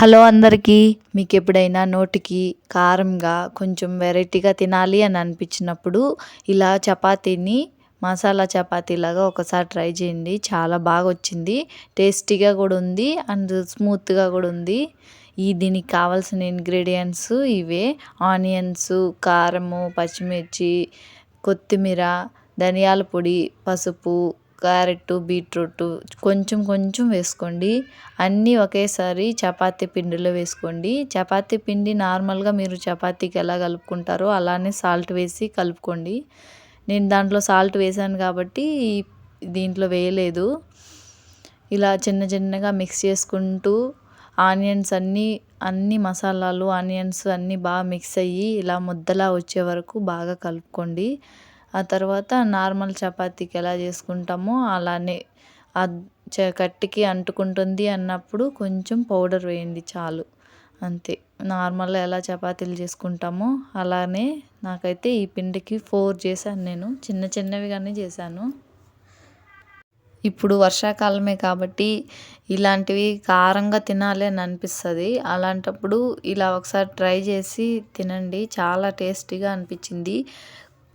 Hello అందరికీ. మీకెప్పుడైనా నోటికి కారంగా కొంచెం వెరైటీగా తినాలి అని అనిపించినప్పుడు ఇలా చపాతీని మసాలా చపాతీలాగా ఒకసారి ట్రై చేయండి. చాలా బాగా వచ్చింది. టేస్టీగా కూడా ఉంది అండ్ స్మూత్గా కూడా ఉంది. దీనికి కావాల్సిన ఇంగ్రీడియంట్స్ ఇవే: ఆనియన్స్, కారము, పచ్చిమిర్చి, కొత్తిమీర, ధనియాల పొడి, పసుపు, క్యారెట్, బీట్రూట్ కొంచెం కొంచెం వేసుకోండి. అన్నీ ఒకేసారి చపాతీ పిండిలో వేసుకోండి. చపాతీ పిండి నార్మల్గా మీరు చపాతీకి ఎలా కలుపుకుంటారో అలానే సాల్ట్ వేసి కలుపుకోండి. నేను దాంట్లో సాల్ట్ వేసాను కాబట్టి దీంట్లో వేయలేదు. ఇలా చిన్న చిన్నగా మిక్స్ చేసుకుంటూ ఆనియన్స్ అన్ని మసాలాలు ఆనియన్స్ అన్నీ బాగా మిక్స్ అయ్యి ఇలా ముద్దలా వచ్చే వరకు బాగా కలుపుకోండి. ఆ తర్వాత నార్మల్ చపాతీకి ఎలా చేసుకుంటామో అలానే కట్టికి అంటుకుంటుంది అన్నప్పుడు కొంచెం పౌడర్ వేయండి చాలు, అంతే. నార్మల్గా ఎలా చపాతీలు చేసుకుంటామో అలానే. నాకైతే ఈ పిండికి 4 చేశాను నేను. చిన్న చిన్నవిగానే చేశాను. ఇప్పుడు వర్షాకాలమే కాబట్టి ఇలాంటివి కారంగా తినాలి అని అనిపిస్తుంది. అలాంటప్పుడు ఇలా ఒకసారి ట్రై చేసి తినండి. చాలా టేస్టీగా అనిపించింది.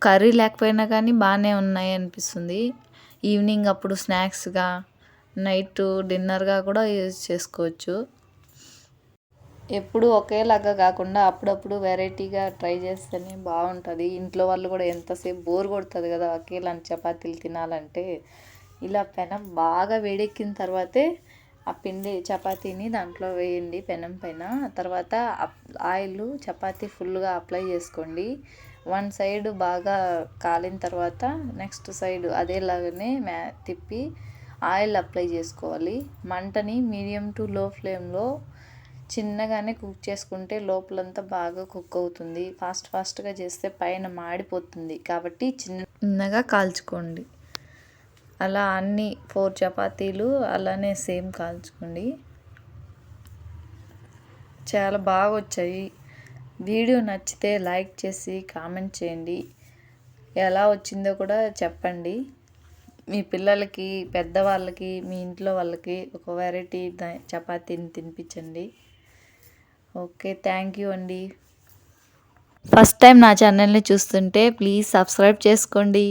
కర్రీ లేకపోయినా కానీ బాగానే ఉన్నాయి అనిపిస్తుంది. ఈవినింగ్ అప్పుడు స్నాక్స్గా, నైట్ డిన్నర్గా కూడా యూజ్ చేసుకోవచ్చు. ఎప్పుడు ఒకేలాగా కాకుండా అప్పుడప్పుడు వెరైటీగా ట్రై చేస్తేనే బాగుంటుంది. ఇంట్లో వాళ్ళు కూడా ఎంతసేపు బోర్ కొడుతుంది కదా ఒకేలాంటి చపాతీలు తినాలంటే. ఇలా పెనం బాగా వేడెక్కిన తర్వాతే ఆ పిండి చపాతీని దాంట్లో వేయండి పెనం పైన. తర్వాత ఆయిల్ చపాతీ ఫుల్గా అప్లై చేసుకోండి. వన్ సైడ్ బాగా కాలిన తర్వాత నెక్స్ట్ సైడ్ అదేలాగానే తిప్పి ఆయిల్ అప్లై చేసుకోవాలి. మంటని మీడియం టు లో ఫ్లేమ్లో చిన్నగానే కుక్ చేసుకుంటే లోపలంతా బాగా కుక్ అవుతుంది. ఫాస్ట్గా చేస్తే పైన మాడిపోతుంది కాబట్టి చిన్నగా కాల్చుకోండి. అలా అన్ని 4 చపాతీలు అలానే సేమ్ కాల్చుకోండి. చాలా బాగా వచ్చాయి. వీడియో నచ్చితే లైక్ చేసి కామెంట్ చేయండి. ఎలా వచ్చిందో కూడా చెప్పండి. మీ పిల్లలకి, పెద్దవాళ్ళకి, మీ ఇంట్లో వాళ్ళకి ఒక వెరైటీ చపాతీని తినిపించండి. ఓకే, థ్యాంక్ యూ అండి. ఫస్ట్ టైం నా ఛానల్ని చూస్తుంటే ప్లీజ్ సబ్స్క్రైబ్ చేసుకోండి.